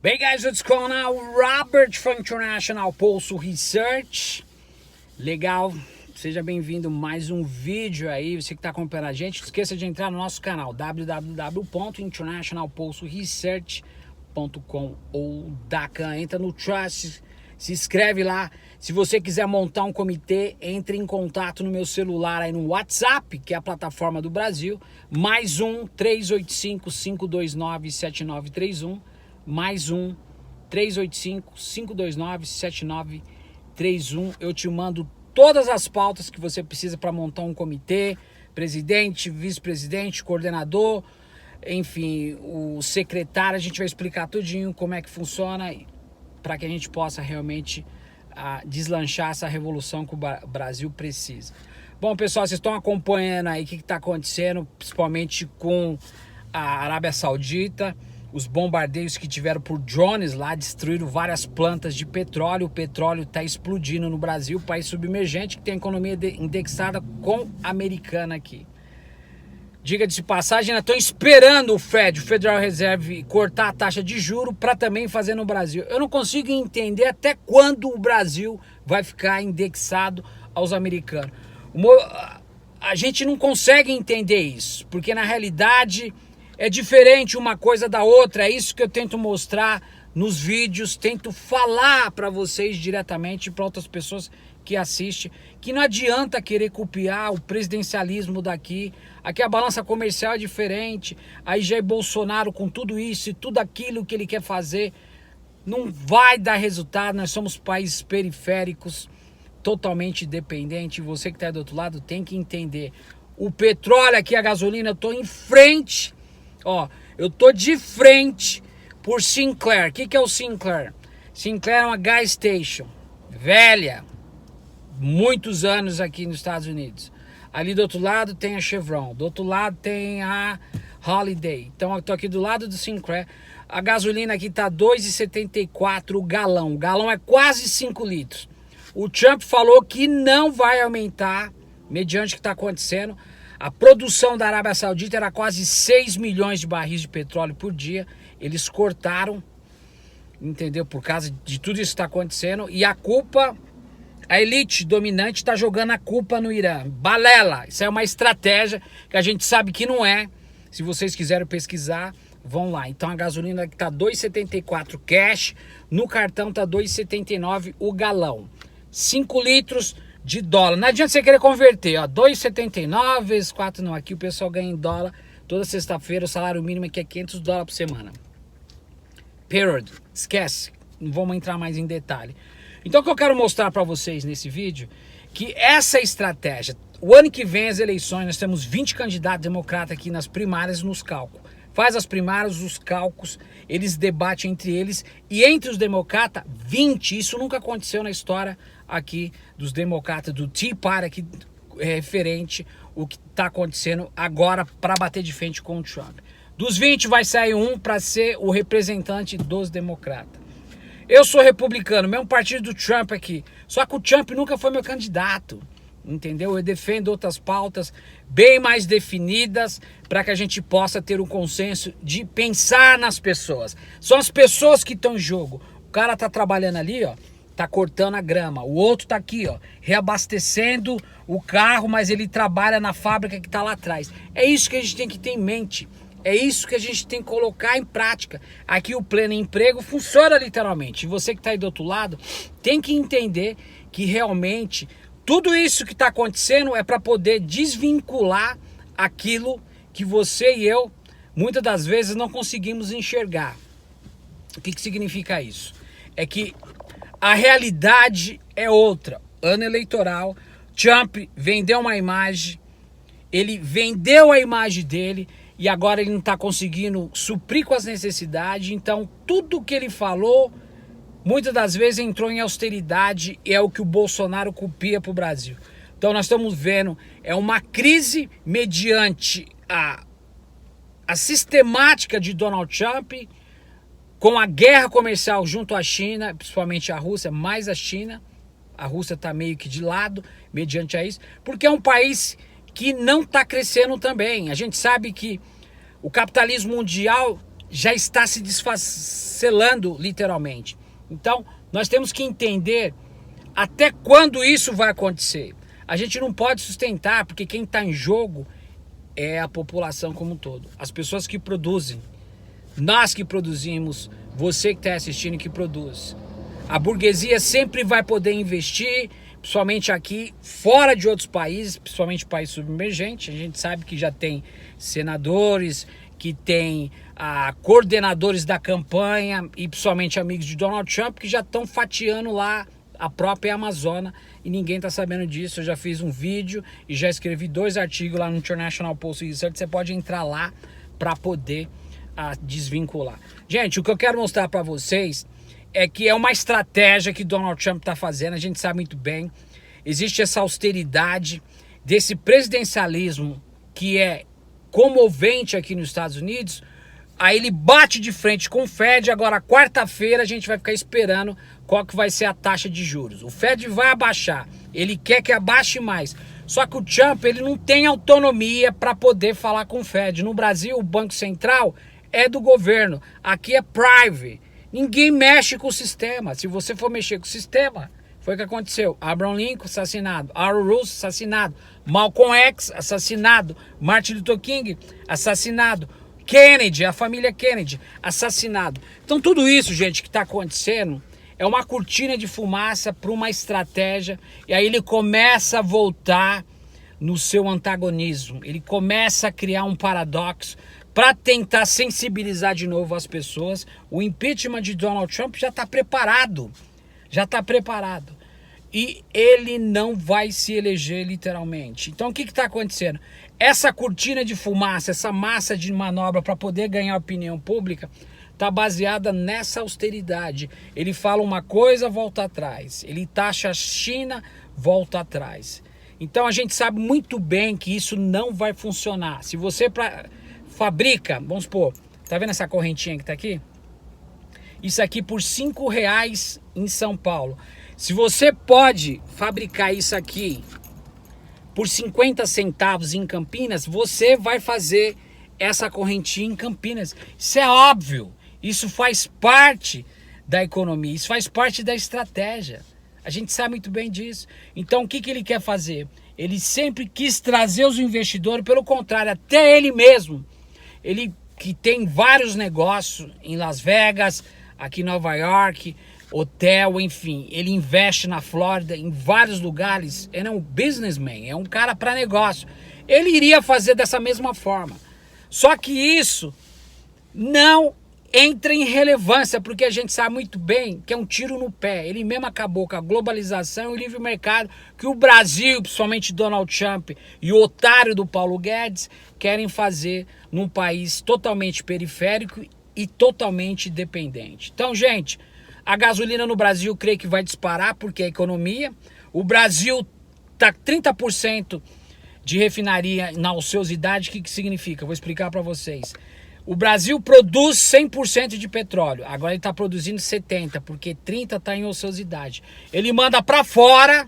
Hey guys, what's going on? Robert from International Pulse Research. Legal, seja bem-vindo a mais um vídeo aí. Você que está acompanhando a gente, não esqueça de entrar no nosso canal www.internationalpulseresearch.com ou DACA. Entra no Trust, se inscreve lá. Se você quiser montar um comitê, entre em contato no meu celular aí no WhatsApp, que é a plataforma do Brasil, mais 385-529-7931. Mais 385-529-7931. Eu te mando todas as pautas que você precisa para montar um comitê, presidente, vice-presidente, coordenador, enfim, o secretário. A gente vai explicar tudinho como é que funciona para que a gente possa realmente deslanchar essa revolução que o Brasil precisa. Bom, pessoal, vocês estão acompanhando aí o que está acontecendo, principalmente com a Arábia Saudita. Os bombardeios que tiveram por drones lá destruíram várias plantas de petróleo. O petróleo está explodindo no Brasil, país submergente que tem a economia indexada com a americana aqui. Diga-se de passagem, ainda estão esperando o Federal Reserve, cortar a taxa de juros para também fazer no Brasil. Eu não consigo entender até quando o Brasil vai ficar indexado aos americanos. A gente não consegue entender isso, porque na realidade é diferente uma coisa da outra. É isso que eu tento mostrar nos vídeos, tento falar para vocês diretamente, para outras pessoas que assistem, que não adianta querer copiar o presidencialismo daqui. Aqui a balança comercial é diferente, aí Jair Bolsonaro com tudo isso e tudo aquilo que ele quer fazer, não vai dar resultado. Nós somos países periféricos, totalmente dependentes. Você que está do outro lado tem que entender. O petróleo aqui, a gasolina, eu estou em frente. Ó, eu tô de frente por Sinclair. O que é o Sinclair? Sinclair é uma gas station velha, muitos anos aqui nos Estados Unidos. Ali do outro lado tem a Chevron, do outro lado tem a Holiday. Então eu tô aqui do lado do Sinclair. A gasolina aqui tá 2,74 o galão. O galão é quase 5 litros. O Trump falou que não vai aumentar, mediante o que está acontecendo. A produção da Arábia Saudita era quase 6 milhões de barris de petróleo por dia. Eles cortaram, entendeu? Por causa de tudo isso que está acontecendo. E a culpa, a elite dominante está jogando a culpa no Irã. Balela, isso é uma estratégia que a gente sabe que não é. Se vocês quiserem pesquisar, vão lá. Então a gasolina está 2,74 cash, no cartão está 2,79 o galão. 5 litros de dólar. Não adianta você querer converter, ó, 2,79 vezes 4 não. Aqui o pessoal ganha em dólar. Toda sexta-feira o salário mínimo aqui é $500 por semana. Period. Esquece. Não vamos entrar mais em detalhe. Então o que eu quero mostrar para vocês nesse vídeo, que essa estratégia, o ano que vem as eleições, nós temos 20 candidatos democratas aqui nas primárias e nos cálculos. Faz as primárias, os cálculos, eles debatem entre eles, e entre os democratas, 20, isso nunca aconteceu na história aqui dos democratas, do Tea Party, aqui, referente o que está acontecendo agora para bater de frente com o Trump. Dos 20 vai sair um para ser o representante dos democratas. Eu sou republicano, mesmo partido do Trump aqui, só que o Trump nunca foi meu candidato. Entendeu? Eu defendo outras pautas bem mais definidas para que a gente possa ter um consenso de pensar nas pessoas. São as pessoas que estão em jogo. O cara tá trabalhando ali, ó, tá cortando a grama. O outro tá aqui, ó, reabastecendo o carro, mas ele trabalha na fábrica que tá lá atrás. É isso que a gente tem que ter em mente. É isso que a gente tem que colocar em prática. Aqui o pleno emprego funciona literalmente. E você que tá aí do outro lado tem que entender que realmente tudo isso que está acontecendo é para poder desvincular aquilo que você e eu, muitas das vezes, não conseguimos enxergar. O que significa isso? É que a realidade é outra. Ano eleitoral, Trump vendeu uma imagem, ele vendeu a imagem dele e agora ele não está conseguindo suprir com as necessidades. Então, tudo que ele falou, muitas das vezes entrou em austeridade, e é o que o Bolsonaro copia para o Brasil. Então nós estamos vendo, é uma crise mediante a sistemática de Donald Trump, com a guerra comercial junto à China, principalmente a Rússia, mais a China. A Rússia está meio que de lado, mediante a isso, porque é um país que não está crescendo também. A gente sabe que o capitalismo mundial já está se desfacelando literalmente. Então, nós temos que entender até quando isso vai acontecer. A gente não pode sustentar, porque quem está em jogo é a população como um todo. As pessoas que produzem, nós que produzimos, você que está assistindo que produz. A burguesia sempre vai poder investir, principalmente aqui, fora de outros países, principalmente países submergentes. A gente sabe que já tem senadores, que tem coordenadores da campanha e principalmente amigos de Donald Trump que já estão fatiando lá a própria Amazônia e ninguém está sabendo disso. Eu já fiz um vídeo e já escrevi 2 artigos lá no International Post Research. Você pode entrar lá para poder desvincular. Gente, o que eu quero mostrar para vocês é que é uma estratégia que Donald Trump está fazendo. A gente sabe muito bem. Existe essa austeridade desse presidencialismo que é comovente aqui nos Estados Unidos. Aí ele bate de frente com o Fed. Agora, quarta-feira, a gente vai ficar esperando qual que vai ser a taxa de juros. O Fed vai abaixar. Ele quer que abaixe mais. Só que o Trump, ele não tem autonomia para poder falar com o Fed. No Brasil, o Banco Central é do governo. Aqui é private. Ninguém mexe com o sistema. Se você for mexer com o sistema, foi o que aconteceu. Abraham Lincoln, assassinado. Aaron Russo, assassinado. Malcolm X, assassinado. Martin Luther King, assassinado. Kennedy, a família Kennedy, assassinado. Então tudo isso, gente, que está acontecendo é uma cortina de fumaça para uma estratégia. E aí ele começa a voltar no seu antagonismo. Ele começa a criar um paradoxo para tentar sensibilizar de novo as pessoas. O impeachment de Donald Trump já está preparado. Já está preparado. E ele não vai se eleger literalmente. Então o que está acontecendo? Essa cortina de fumaça, essa massa de manobra para poder ganhar a opinião pública, está baseada nessa austeridade. Ele fala uma coisa, volta atrás. Ele taxa a China, volta atrás. Então a gente sabe muito bem que isso não vai funcionar. Se você fabrica, vamos supor, tá vendo essa correntinha que tá aqui? Isso aqui por R$5 em São Paulo. Se você pode fabricar isso aqui por 50 centavos em Campinas, você vai fazer essa correntinha em Campinas. Isso é óbvio. Isso faz parte da economia. Isso faz parte da estratégia. A gente sabe muito bem disso. Então o que ele quer fazer? Ele sempre quis trazer os investidores, pelo contrário, até ele mesmo. Ele que tem vários negócios em Las Vegas, aqui em Nova York, hotel, enfim. Ele investe na Flórida, em vários lugares. Ele é um businessman, é um cara para negócio. Ele iria fazer dessa mesma forma. Só que isso não entra em relevância, porque a gente sabe muito bem que é um tiro no pé. Ele mesmo acabou com a globalização e o livre mercado que o Brasil, principalmente Donald Trump e o otário do Paulo Guedes, querem fazer num país totalmente periférico e totalmente dependente. Então, gente, a gasolina no Brasil creio que vai disparar porque é a economia. O Brasil está 30% de refinaria na ociosidade. O que significa? Vou explicar para vocês. O Brasil produz 100% de petróleo. Agora ele está produzindo 70%, porque 30% está em ociosidade. Ele manda para fora,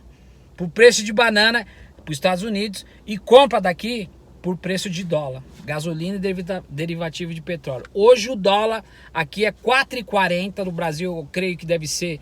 por preço de banana, para os Estados Unidos, e compra daqui por preço de dólar. Gasolina e derivativo de petróleo. Hoje o dólar aqui é 4,40. No Brasil eu creio que deve ser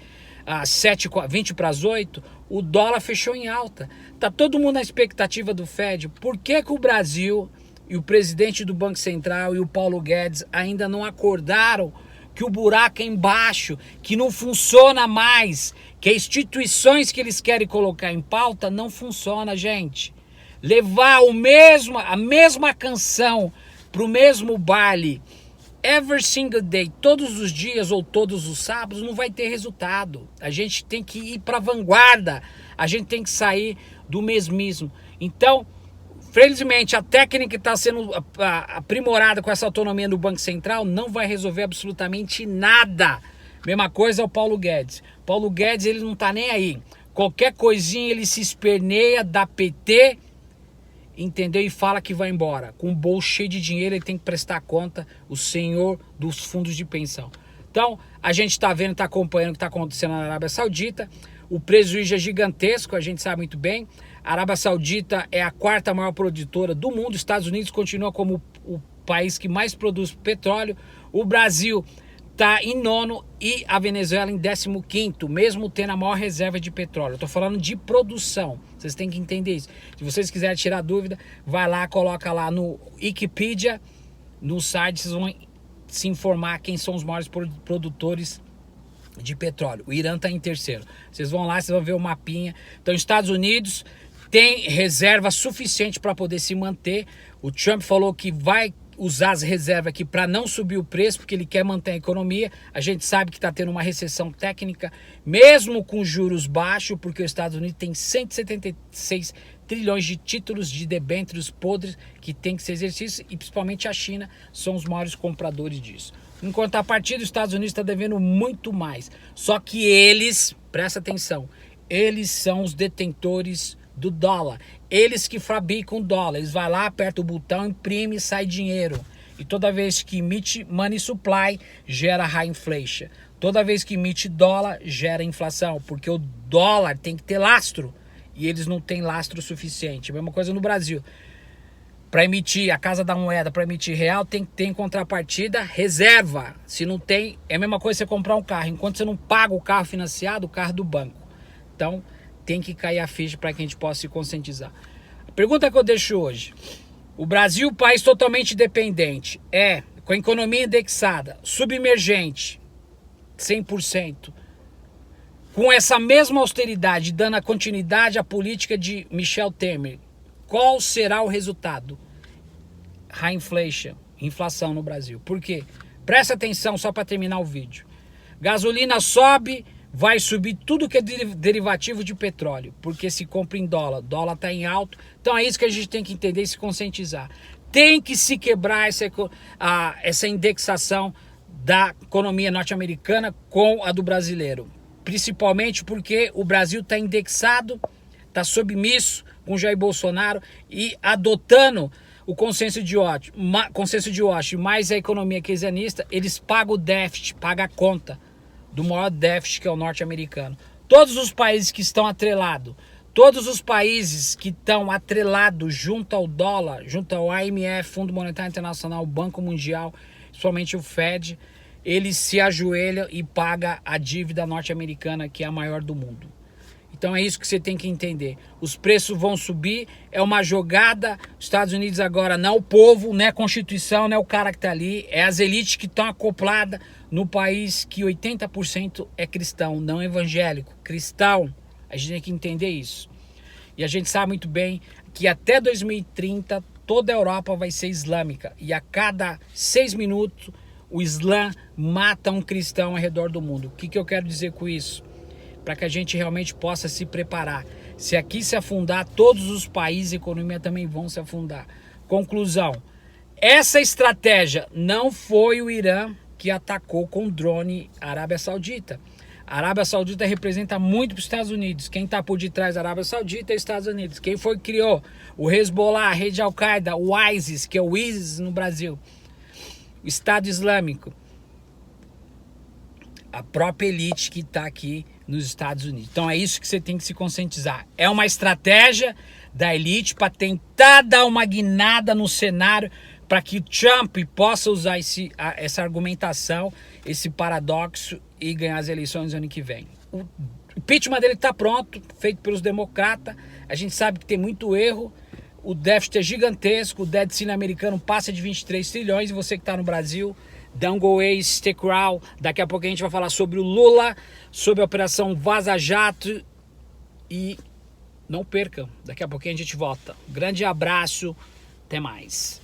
20 para as 8. O dólar fechou em alta. Está todo mundo na expectativa do Fed. Por que o Brasil e o presidente do Banco Central e o Paulo Guedes ainda não acordaram que o buraco é embaixo, que não funciona mais, que as instituições que eles querem colocar em pauta não funciona, gente? Levar a mesma canção para o mesmo baile every single day, todos os dias ou todos os sábados, não vai ter resultado. A gente tem que ir para a vanguarda, a gente tem que sair do mesmismo. Então, felizmente, a técnica que está sendo aprimorada com essa autonomia do Banco Central não vai resolver absolutamente nada. Mesma coisa é o Paulo Guedes. Paulo Guedes, ele não está nem aí. Qualquer coisinha ele se esperneia, dá PT, entendeu? E fala que vai embora. Com o bolso cheio de dinheiro, ele tem que prestar conta, o senhor dos fundos de pensão. Então, a gente está vendo, está acompanhando o que está acontecendo na Arábia Saudita. O prejuízo é gigantesco, a gente sabe muito bem. A Arábia Saudita é a 4ª maior produtora do mundo. Os Estados Unidos continua como o país que mais produz petróleo. O Brasil está em nono e a Venezuela em 15º, mesmo tendo a maior reserva de petróleo. Eu tô falando de produção, vocês têm que entender isso. Se vocês quiserem tirar dúvida, vai lá, coloca lá no Wikipedia, no site, vocês vão se informar quem são os maiores produtores de petróleo. O Irã está em terceiro. Vocês vão lá, vocês vão ver o mapinha. Então, Estados Unidos tem reserva suficiente para poder se manter. O Trump falou que vai usar as reservas aqui para não subir o preço, porque ele quer manter a economia. A gente sabe que está tendo uma recessão técnica, mesmo com juros baixos, porque os Estados Unidos tem 176 trilhões de títulos de debêntures podres que tem que ser exercício, e principalmente a China são os maiores compradores disso. Em contrapartida, os Estados Unidos está devendo muito mais. Só que eles, presta atenção, eles são os detentores do dólar. Eles que fabricam dólar. Eles vão lá, apertam o botão, imprime e sai dinheiro. E toda vez que emite money supply, gera high inflation. Toda vez que emite dólar, gera inflação. Porque o dólar tem que ter lastro. E eles não têm lastro suficiente. A mesma coisa no Brasil. Para emitir, a Casa da Moeda, para emitir real, tem que ter em contrapartida reserva. Se não tem, é a mesma coisa você comprar um carro. Enquanto você não paga o carro financiado, o carro do banco. Então, tem que cair a ficha para que a gente possa se conscientizar. A pergunta que eu deixo hoje. O Brasil, país totalmente dependente, com a economia indexada, submergente, 100%. Com essa mesma austeridade, dando a continuidade à política de Michel Temer, qual será o resultado? High inflation, inflação no Brasil. Por quê? Presta atenção só para terminar o vídeo. Gasolina sobe, vai subir tudo que é derivativo de petróleo, porque se compra em dólar. Dólar está em alto. Então é isso que a gente tem que entender e se conscientizar. Tem que se quebrar essa indexação da economia norte-americana com a do brasileiro. Principalmente porque o Brasil está indexado, está submisso com Jair Bolsonaro e adotando o consenso de Washington, mais a economia keynesianista, eles pagam o déficit, pagam a conta do maior déficit, que é o norte-americano. Todos os países que estão atrelados, junto ao dólar, junto ao IMF, Fundo Monetário Internacional, o Banco Mundial, principalmente o Fed, eles se ajoelham e pagam a dívida norte-americana, que é a maior do mundo. Então é isso que você tem que entender. Os preços vão subir, é uma jogada. Os Estados Unidos agora não é o povo, não é a Constituição, não é o cara que está ali. É as elites que estão acopladas no país que 80% é cristão, não evangélico. Cristão, a gente tem que entender isso. E a gente sabe muito bem que até 2030 toda a Europa vai ser islâmica. E a cada 6 minutos o Islã mata um cristão ao redor do mundo. O que eu quero dizer com isso? Para que a gente realmente possa se preparar. Se aqui se afundar, todos os países e economia também vão se afundar. Conclusão, essa estratégia não foi o Irã que atacou com drone a Arábia Saudita. A Arábia Saudita representa muito para os Estados Unidos. Quem está por detrás da Arábia Saudita é os Estados Unidos. Quem foi que criou o Hezbollah, a rede Al-Qaeda, o ISIS, que é o ISIS no Brasil, o Estado Islâmico, a própria elite que está aqui nos Estados Unidos. Então é isso que você tem que se conscientizar. É uma estratégia da elite para tentar dar uma guinada no cenário para que Trump possa usar essa argumentação, esse paradoxo e ganhar as eleições no ano que vem. O impeachment dele está pronto, feito pelos democratas. A gente sabe que tem muito erro. O déficit é gigantesco. O déficit americano passa de 23 trilhões. E você que está no Brasil, don't go away, stick around. Daqui a pouco a gente vai falar sobre o Lula, sobre a Operação Vaza Jato. E não percam, daqui a pouquinho a gente volta. Grande abraço, até mais.